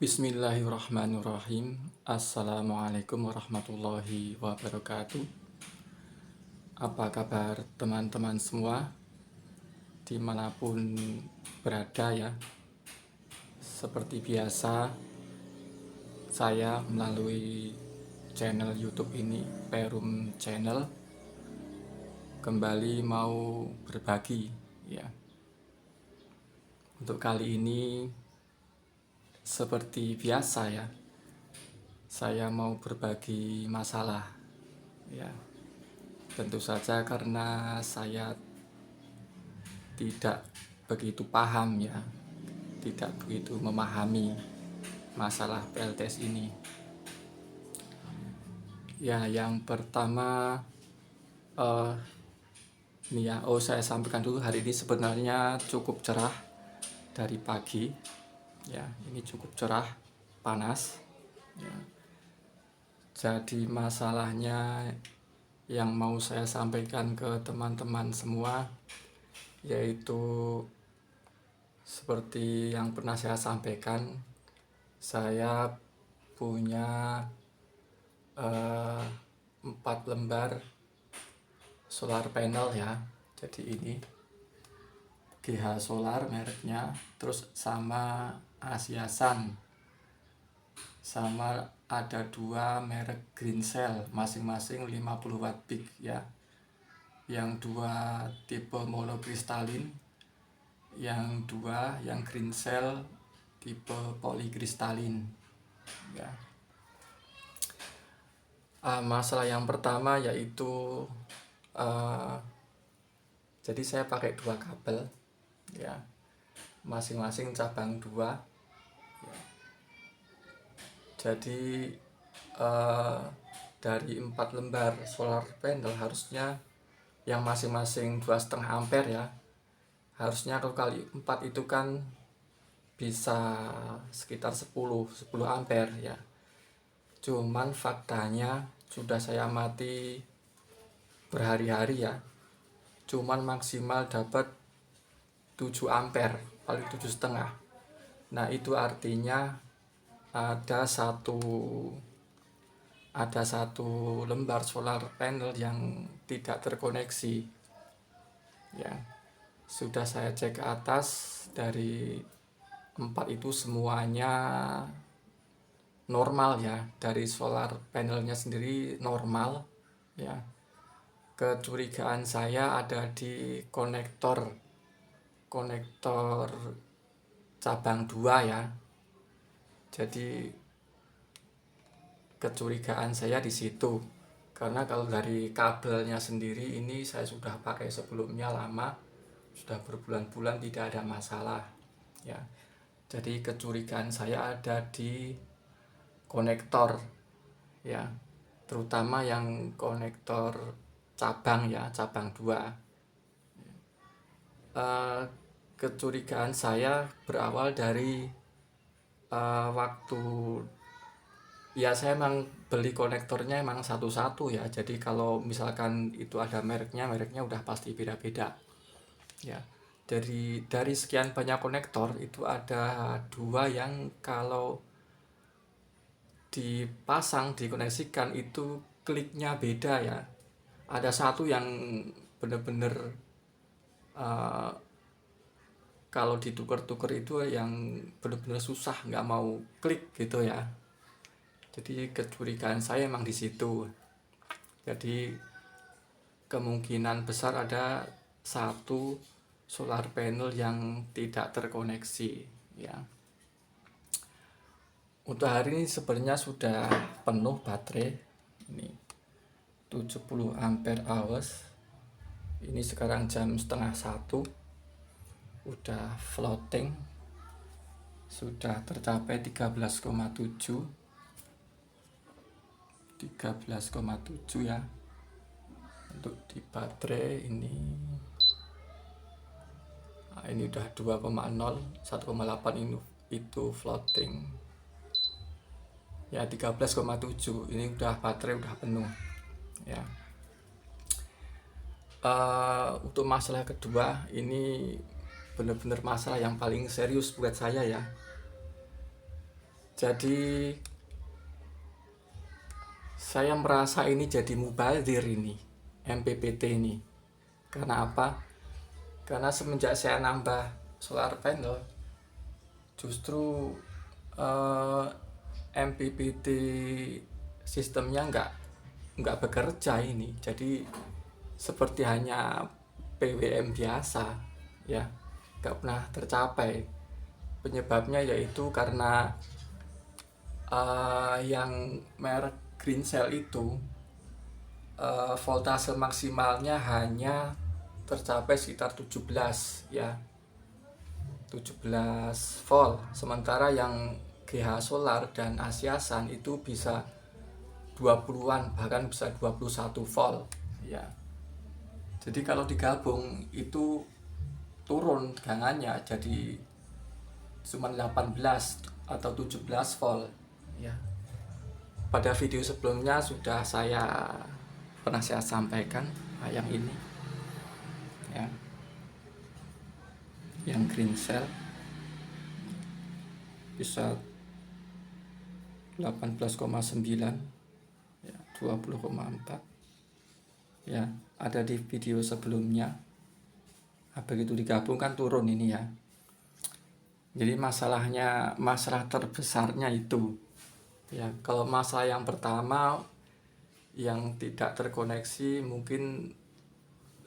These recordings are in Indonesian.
Bismillahirrahmanirrahim. Assalamualaikum warahmatullahi wabarakatuh. Apa kabar teman-teman semua dimanapun berada ya. Seperti biasa, saya melalui channel YouTube ini, Perum Channel, kembali mau berbagi ya. Untuk kali ini seperti biasa ya, saya mau berbagi masalah ya. Tentu saja karena saya tidak begitu paham ya, tidak begitu memahami masalah PLTS ini. Ya, yang pertama ini ya, saya sampaikan dulu, hari ini sebenarnya cukup cerah dari pagi. Ya, ini cukup cerah, panas. Ya. Jadi masalahnya yang mau saya sampaikan ke teman-teman semua yaitu seperti yang pernah saya sampaikan, saya punya 4 lembar solar panel ya. Jadi ini GH Solar mereknya, terus sama Asia Sun, sama ada 2 merek Green Cell, masing-masing 50 watt peak ya. Yang 2 tipe monokristalin, yang 2 yang Green Cell tipe polikristalin ya. Masalah yang pertama yaitu jadi saya pakai 2 kabel ya, masing-masing cabang 2 ya. Jadi dari 4 lembar solar panel harusnya yang masing-masing 2,5 ampere ya, harusnya kalau kali 4 itu kan bisa sekitar 10 ampere ya. Cuman faktanya sudah saya amati berhari-hari ya, cuman maksimal dapat 7 ampere, paling 7,5. Nah, itu artinya ada satu lembar solar panel yang tidak terkoneksi ya. Sudah saya cek ke atas, dari 4 itu semuanya normal ya, dari solar panelnya sendiri normal ya. Kecurigaan saya ada di konektor cabang 2 ya. Jadi kecurigaan saya di situ, karena kalau dari kabelnya sendiri ini saya sudah pakai sebelumnya lama, sudah berbulan-bulan tidak ada masalah ya. Jadi kecurigaan saya ada di konektor ya, terutama yang konektor cabang ya, cabang 2. Kecurigaan saya berawal dari waktu ya, saya emang beli konektornya emang satu-satu ya. Jadi kalau misalkan itu ada mereknya udah pasti beda-beda ya. Dari sekian banyak konektor itu ada 2 yang kalau dipasang, dikoneksikan itu kliknya beda ya. Ada satu yang bener-bener kalau ditukar-tukar itu yang bener-bener susah, nggak mau klik gitu ya. Jadi kecurigaan saya emang di situ. Jadi kemungkinan besar ada satu solar panel yang tidak terkoneksi ya. Untuk hari ini sebenarnya sudah penuh baterai ini, 70 ampere hours. Ini sekarang jam setengah 1, udah floating, sudah tercapai 13,7 ya. Untuk di baterai ini udah 2,0, 1,8 ini itu floating ya. 13,7 ini udah baterai udah penuh ya. Untuk masalah kedua ini benar-benar masalah yang paling serius buat saya ya. Jadi saya merasa ini jadi mubazir ini, MPPT ini. Karena apa? Karena semenjak saya nambah solar panel, justru MPPT sistemnya nggak bekerja ini. Jadi seperti hanya PWM biasa, ya, nggak pernah tercapai. Penyebabnya yaitu karena yang merek Green Cell itu voltase maksimalnya hanya tercapai sekitar 17, ya, 17 volt. Sementara yang GH Solar dan Asia Sun itu bisa 20-an, bahkan bisa 21 volt, ya. Jadi kalau digabung itu turun tegangannya jadi cuma 18 atau 17 volt, ya. Pada video sebelumnya pernah saya sampaikan yang ini, ya, yang Green Cell bisa 18,9, ya, 20,4, ya, ada di video sebelumnya. Begitu digabung kan turun ini, ya. Jadi masalah terbesarnya itu, ya. Kalau masalah yang pertama yang tidak terkoneksi, mungkin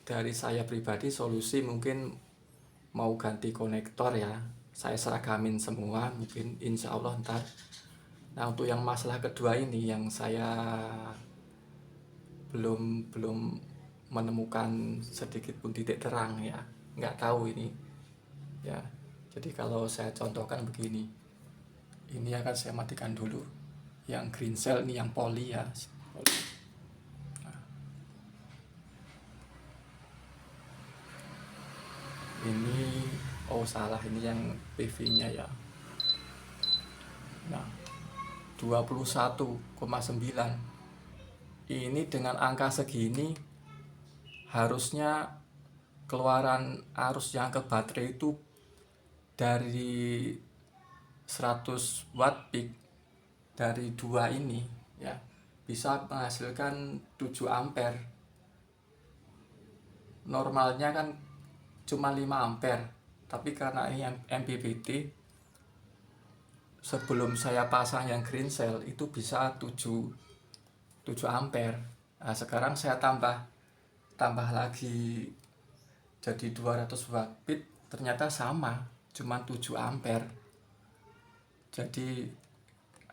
dari saya pribadi solusi mungkin mau ganti konektor, ya. Saya seragamin semua, mungkin insya Allah ntar. Nah, untuk yang masalah kedua ini yang saya belum menemukan sedikit pun titik terang, ya, nggak tahu ini, ya. Jadi kalau saya contohkan begini, ini akan saya matikan dulu yang Green Cell, ini yang poli, ya. Nah, ini salah, ini yang PV nya, ya. Nah, 21,9. Ini dengan angka segini harusnya keluaran arus yang ke baterai itu dari 100 watt peak dari 2 ini, ya, bisa menghasilkan 7 ampere. Normalnya kan cuma 5 ampere, tapi karena ini MPPT, sebelum saya pasang yang Green Cell itu bisa 7 ampere. Nah, sekarang saya tambah lagi jadi 200 watt peak, ternyata sama, cuma 7 ampere. Jadi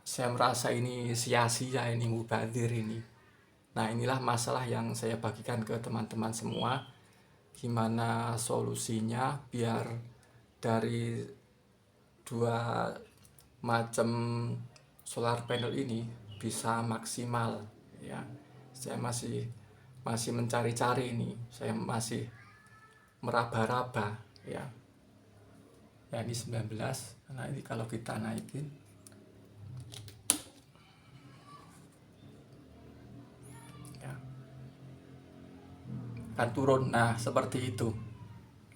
saya merasa ini sia-sia, ini mubazir ini. Nah, inilah masalah yang saya bagikan ke teman-teman semua. Gimana solusinya biar dari 2 macam solar panel ini bisa maksimal, ya. Saya masih mencari-cari ini, saya masih meraba-raba, ya. Ya, ini 19. Nah, ini kalau kita naikin, ya, kan turun. Nah, seperti itu,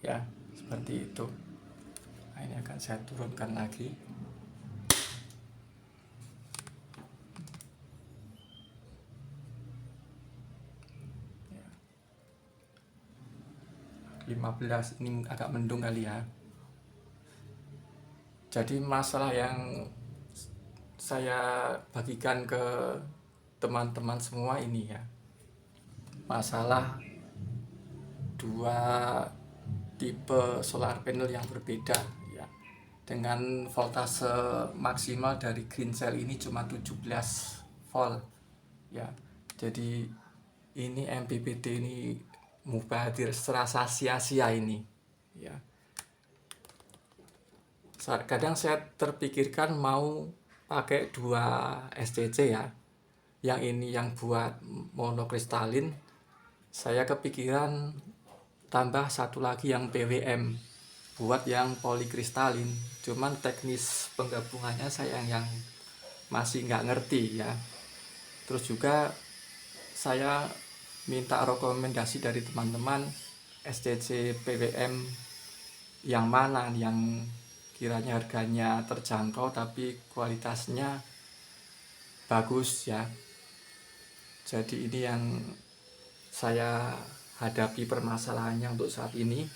ya, seperti itu. Nah, ini akan saya turunkan lagi. 15, ini agak mendung kali, ya. Jadi masalah yang saya bagikan ke teman-teman semua ini, ya, masalah 2 tipe solar panel yang berbeda, ya, dengan voltase maksimal dari Green Cell ini cuma 17 volt, ya. Jadi ini MPPT ini mubazir, serasa sia-sia ini, ya. Kadang saya terpikirkan mau pakai 2 SCC, ya. Yang ini yang buat monokristalin, saya kepikiran tambah satu lagi yang PWM buat yang polikristalin. Cuman teknis penggabungannya saya yang masih nggak ngerti, ya. Terus juga saya minta rekomendasi dari teman-teman SCC PWM yang mana yang kiranya harganya terjangkau tapi kualitasnya bagus ya. Jadi ini yang saya hadapi permasalahannya untuk saat ini,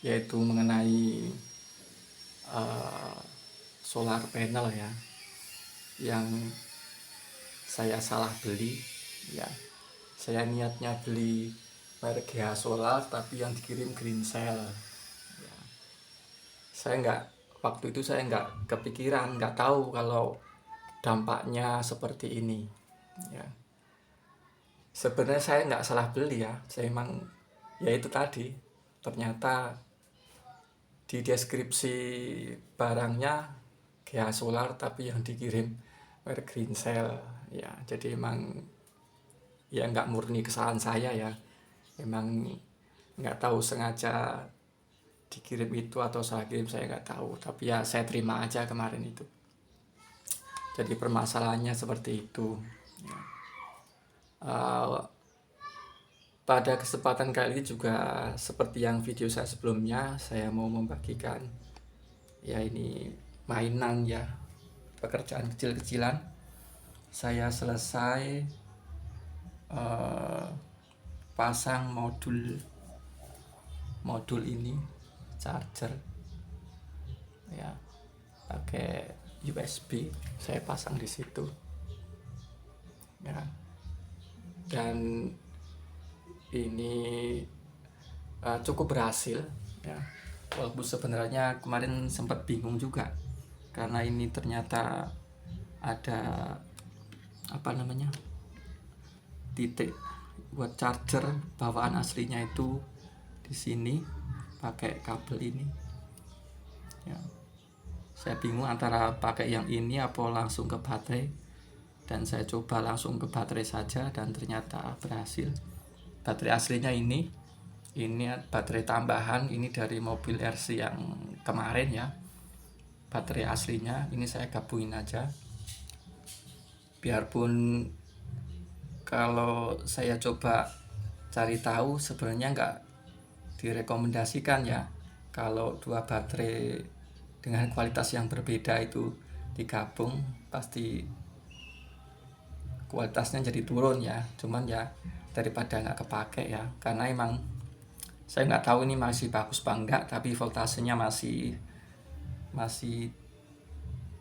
yaitu mengenai solar panel ya, yang saya salah beli ya. Saya niatnya beli merek GH Solar tapi yang dikirim Green Cell ya. Waktu itu saya nggak kepikiran, nggak tahu kalau dampaknya seperti ini ya. Sebenarnya saya nggak salah beli ya, saya emang ya itu tadi, ternyata di deskripsi barangnya GH Solar tapi yang dikirim merek Green Cell ya. Jadi emang ya nggak murni kesalahan saya ya, emang nggak tahu sengaja dikirim itu atau salah kirim, saya nggak tahu, tapi ya saya terima aja kemarin itu. Jadi permasalahannya seperti itu ya. Pada kesempatan kali ini juga seperti yang video saya sebelumnya, saya mau membagikan ya ini mainan ya, pekerjaan kecil-kecilan. Saya selesai pasang modul ini charger ya, pakai USB, saya pasang di situ ya. Dan ini cukup berhasil ya, walaupun sebenarnya kemarin sempat bingung juga karena ini ternyata ada titik buat charger bawaan aslinya itu di sini pakai kabel ini ya. Saya bingung antara pakai yang ini apa langsung ke baterai, dan saya coba langsung ke baterai saja dan ternyata berhasil. Baterai aslinya ini baterai tambahan, ini dari mobil RC yang kemarin ya. Baterai aslinya ini saya gabungin aja, biarpun kalau saya coba cari tahu sebenarnya nggak direkomendasikan ya kalau dua baterai dengan kualitas yang berbeda itu digabung, pasti kualitasnya jadi turun ya. Cuman ya daripada nggak kepake ya, karena emang saya nggak tahu ini masih bagus apa enggak, tapi voltasenya masih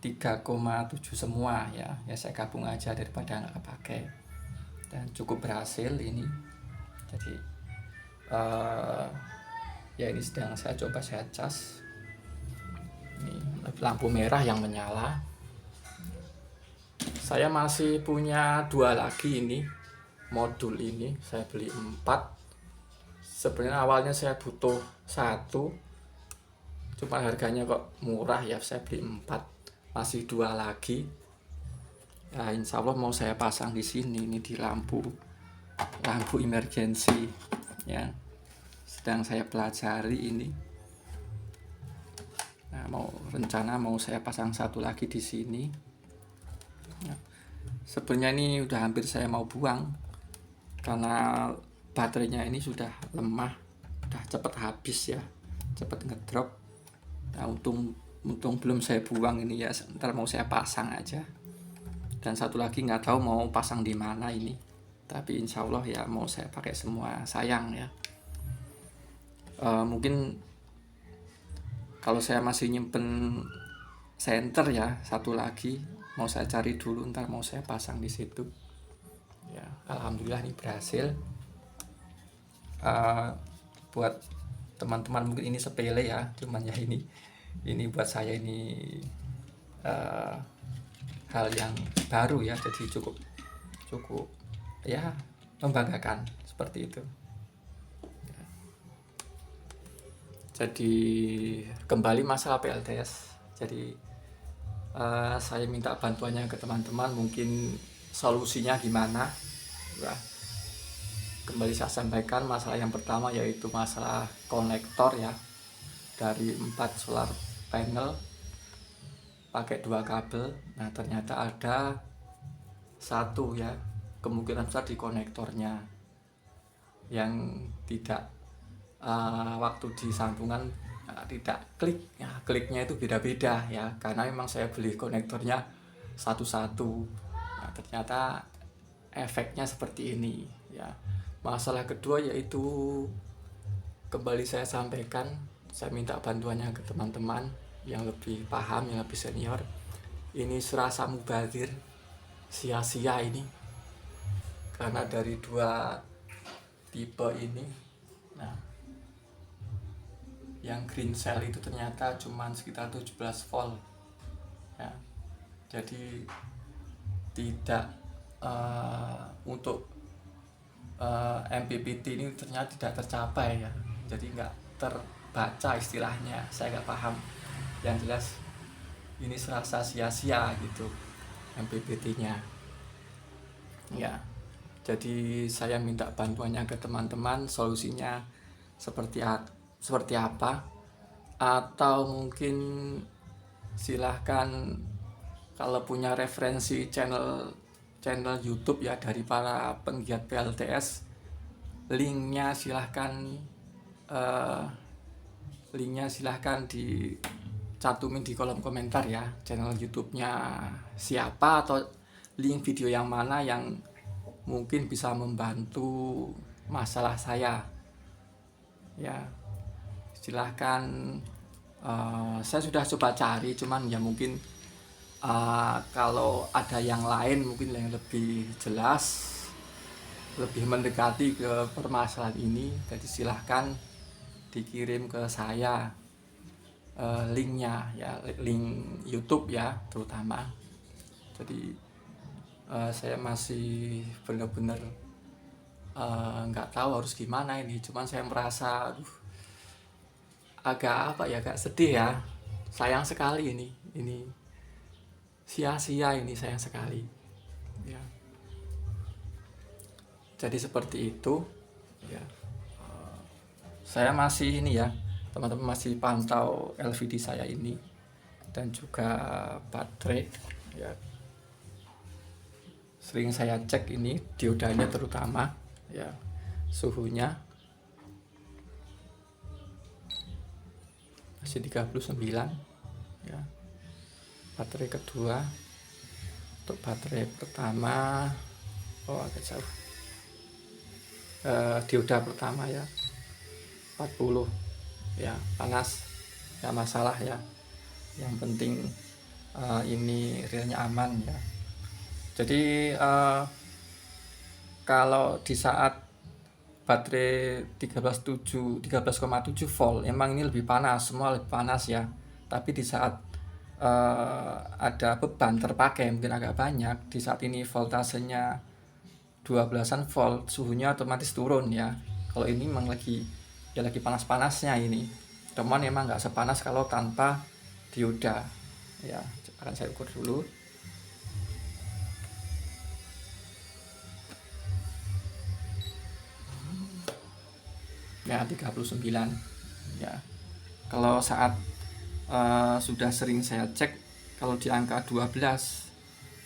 3,7 semua ya. Ya saya gabung aja daripada nggak kepake, dan cukup berhasil ini. Jadi ya ini sedang saya coba saya cas. Ini lampu merah yang menyala. Saya masih punya 2 lagi ini modul ini, saya beli 4. Sebenarnya awalnya saya butuh 1, cuma harganya kok murah ya, saya beli 4, masih 2 lagi ya. Insya Allah mau saya pasang di sini, ini di lampu emergency ya, sedang saya pelajari ini. Nah, rencana mau saya pasang 1 lagi di sini ya. Sebenarnya ini udah hampir saya mau buang karena baterainya ini sudah lemah, udah cepet habis ya, cepet ngedrop. Nah, untung belum saya buang ini ya, ntar mau saya pasang aja. Dan 1 lagi nggak tahu mau pasang di mana ini, tapi insya Allah ya mau saya pakai semua, sayang ya. Mungkin kalau saya masih nyimpen senter ya 1 lagi, mau saya cari dulu, ntar mau saya pasang di situ ya. Alhamdulillah ini berhasil. Buat teman-teman mungkin ini sepele ya, cuman ya ini buat saya ini hal yang baru ya, jadi cukup ya membanggakan seperti itu. Jadi kembali masalah PLTS, jadi saya minta bantuannya ke teman-teman, mungkin solusinya gimana ya. Kembali saya sampaikan masalah yang pertama yaitu masalah konektor ya, dari 4 solar panel pakai 2 kabel. Nah ternyata ada 1 ya, kemungkinan besar di konektornya yang tidak waktu disambungan tidak klik ya, kliknya itu beda-beda ya, karena memang saya beli konektornya satu-satu. Nah, ternyata efeknya seperti ini ya. Masalah kedua yaitu, kembali saya sampaikan, saya minta bantuannya ke teman-teman yang lebih paham, yang lebih senior. Ini serasa mubazir, sia-sia ini, karena dari dua tipe ini. Nah, yang green cell itu ternyata cuma sekitar 17 volt ya. Jadi tidak untuk MPPT ini ternyata tidak tercapai ya. Jadi nggak terbaca istilahnya, saya nggak paham. Yang jelas ini serasa sia-sia gitu MPPT-nya ya. Jadi saya minta bantuannya ke teman-teman, solusinya seperti apa, atau mungkin silahkan kalau punya referensi channel YouTube ya dari para penggiat PLTS, linknya silahkan dicantumin di kolom komentar ya, channel YouTube-nya siapa atau link video yang mana yang mungkin bisa membantu masalah saya ya. Silahkan, saya sudah coba cari, cuman ya mungkin kalau ada yang lain mungkin yang lebih jelas, lebih mendekati ke permasalahan ini, jadi silahkan dikirim ke saya linknya ya, link YouTube ya terutama. Jadi saya masih benar-benar nggak tahu harus gimana ini. Cuman saya merasa agak agak sedih ya, sayang sekali ini sia-sia, ini sayang sekali ya. Jadi seperti itu ya. Saya masih ini ya, teman-teman masih pantau LVD saya ini dan juga baterai ya. Sering saya cek ini diodanya terutama ya, suhunya masih 39 ya. Baterai kedua, untuk baterai pertama agak jauh, dioda pertama ya 40 ya, panas nggak masalah ya, yang penting ini realnya aman ya. Jadi kalau di saat baterai 13,7 volt emang ini lebih panas, semua lebih panas ya. Tapi di saat ada beban terpakai mungkin agak banyak, di saat ini voltasenya 12an volt, suhunya otomatis turun ya. Kalau ini memang lagi panas-panasnya ini, teman emang nggak sepanas kalau tanpa dioda ya. Akan saya ukur dulu ya, 39 ya. Kalau saat sudah sering saya cek, kalau di angka 12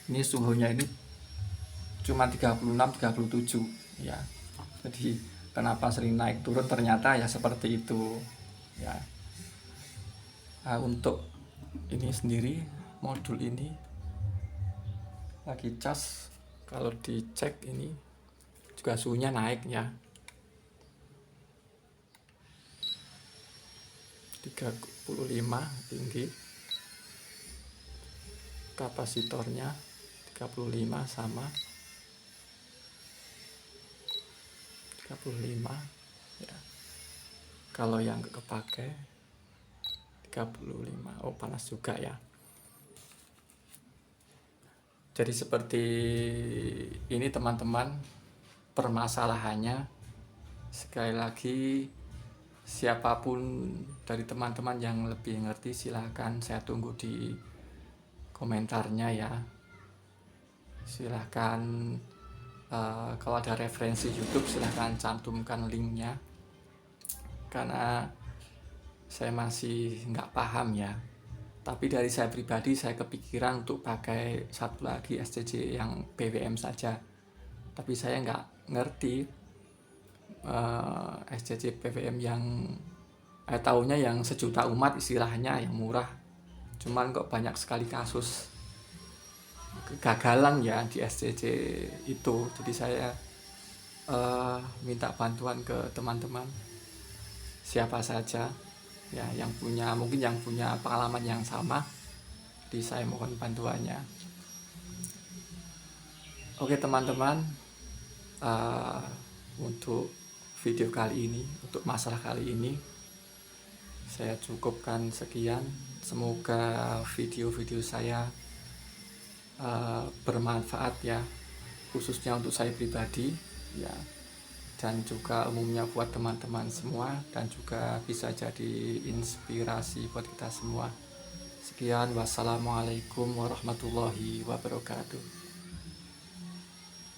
ini suhunya ini cuma 36-37 ya. Jadi kenapa sering naik turun, ternyata ya seperti itu ya. Untuk ini sendiri, modul ini lagi cas, kalau dicek ini juga suhunya naik ya, 35 tinggi, kapasitornya 35 sama 35 ya. Kalau yang kepake 35, panas juga ya. Jadi seperti ini teman-teman permasalahannya. Sekali lagi, siapapun dari teman-teman yang lebih ngerti silahkan, saya tunggu di komentarnya ya. Silahkan kalau ada referensi YouTube silahkan cantumkan linknya, karena saya masih nggak paham ya. Tapi dari saya pribadi, saya kepikiran untuk pakai satu lagi SCC yang BWM saja, tapi saya nggak ngerti SCC BWM yang Taunya yang sejuta umat istilahnya yang murah, cuman kok banyak sekali kasus kegagalan ya di SCC itu. Jadi saya minta bantuan ke teman-teman siapa saja ya yang punya, mungkin yang punya pengalaman yang sama, jadi saya mohon bantuannya. Oke teman-teman, untuk video kali ini, untuk masalah kali ini saya cukupkan sekian. Semoga video-video saya bermanfaat ya, khususnya untuk saya pribadi ya, dan juga umumnya buat teman-teman semua, dan juga bisa jadi inspirasi buat kita semua. Sekian, wassalamualaikum warahmatullahi wabarakatuh.